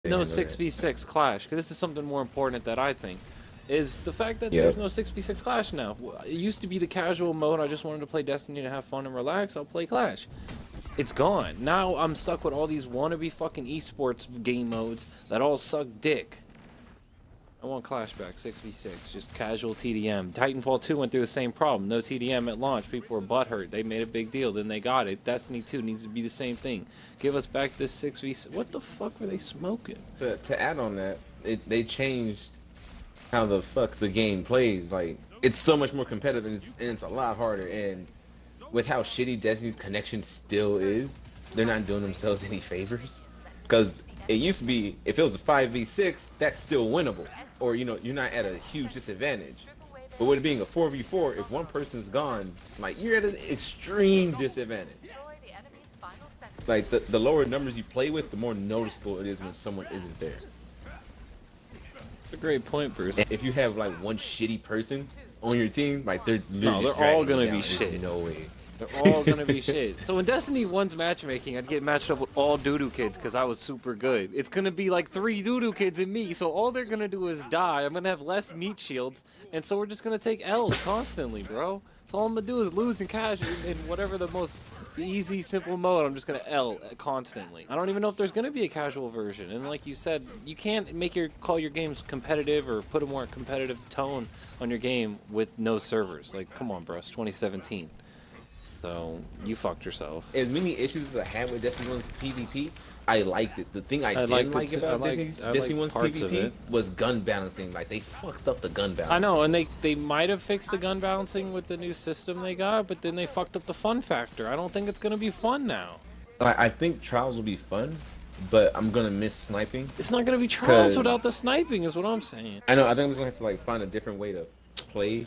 no 6v6 clash, because this is something more important that I think, is the fact that there's no 6v6 clash now. It used to be the casual mode, I just wanted to play Destiny to have fun and relax, I'll play Clash. It's gone. Now I'm stuck with all these wannabe fucking esports game modes that all suck dick. I want Clash back, 6v6, just casual TDM. Titanfall 2 went through the same problem. No TDM at launch. People were butthurt. They made a big deal. Then they got it. Destiny 2 needs to be the same thing. Give us back this 6v6. What the fuck were they smoking? To add on that, they changed how the fuck the game plays. Like, it's so much more competitive and it's a lot harder. And with how shitty Destiny's connection still is, they're not doing themselves any favors. Because it used to be, if it was a 5v6, that's still winnable. Or, you know, you're not at a huge disadvantage. But with it being a 4v4, if one person's gone, like, you're at an extreme disadvantage. Like, the lower numbers you play with, the more noticeable it is when someone isn't there. That's a great point, Bruce. And if you have, like, one shitty person on your team, like, they're all gonna be shit. There's no way. They're all gonna be shit. So in Destiny 1's matchmaking, I'd get matched up with all doo-doo kids because I was super good. It's gonna be like 3 doo-doo kids and me, so all they're gonna do is die. I'm gonna have less meat shields, and so we're just gonna take L's constantly, bro. So all I'm gonna do is lose and cash in whatever the most easy, simple mode. I'm just gonna L constantly. I don't even know if there's gonna be a casual version. And like you said, you can't call your games competitive or put a more competitive tone on your game with no servers. Like, come on, bro, it's 2017. So you fucked yourself. As many issues as I had with Destiny 1's PvP, I liked it. The thing I didn't like about Destiny 1's PvP was gun balancing. Like, they fucked up the gun balance. I know, and they might have fixed the gun balancing with the new system they got, but then they fucked up the fun factor. I don't think it's gonna be fun now. I think Trials will be fun, but I'm gonna miss sniping. It's not gonna be Trials without the sniping, is what I'm saying. I know. I think I'm just gonna have to, like, find a different way to play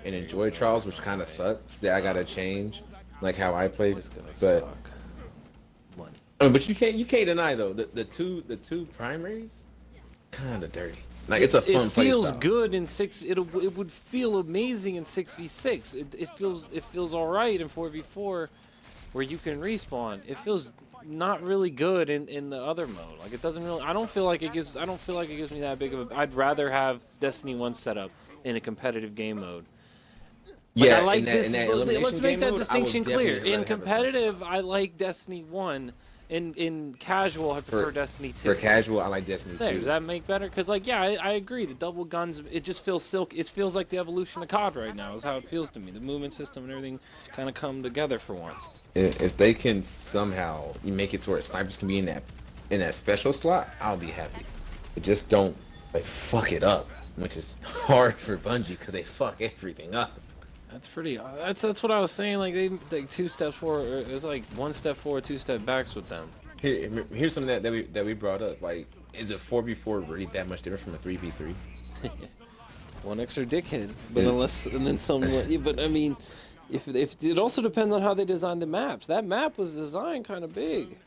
and enjoy Trials, which kind of sucks. That I gotta change. Like how I played, but you can't deny though the two primaries, kind of dirty. Like, it's a fun play It feels style. good in 6. It would feel amazing in 6v6. It feels all right in 4v4, where you can respawn. It feels not really good in the other mode. Like, it doesn't really. I don't feel like it gives me that big of a. I'd rather have Destiny 1 set up in a in game mode. Like, Yeah, I like in that let's make that mode, distinction clear. In competitive, I like Destiny 1. In casual, I prefer Destiny 2. For casual, I like Destiny 2. Does that make better? Because, like, yeah, I agree. The double guns, it just feels silk. It feels like the evolution of COD right now is how it feels to me. The movement system and everything kind of come together for once. If they can somehow make it to where snipers can be in that special slot, I'll be happy. But just don't, like, fuck it up, which is hard for Bungie because they fuck everything up. That's pretty. That's what I was saying. Like, they 2 steps forward. It's like 1 step forward, 2 step backs with them. Here's something that we brought up. Like, is a 4v4 really that much different from a 3v3? One extra dickhead, but and then some. But I mean, if it also depends on how they design the maps. That map was designed kind of big.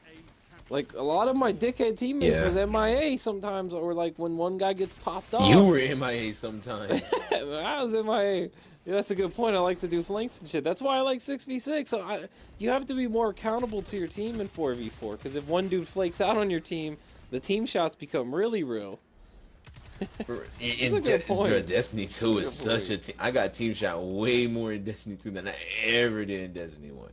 Like, a lot of my dickhead teammates was MIA sometimes, or like when one guy gets popped off. You were MIA sometimes. I was MIA. Yeah, that's a good point. I like to do flanks and shit. That's why I like 6v6. So you have to be more accountable to your team in 4v4. Because if one dude flakes out on your team, the team shots become really real. Destiny 2 is such a team. I got team shot way more in Destiny 2 than I ever did in Destiny 1.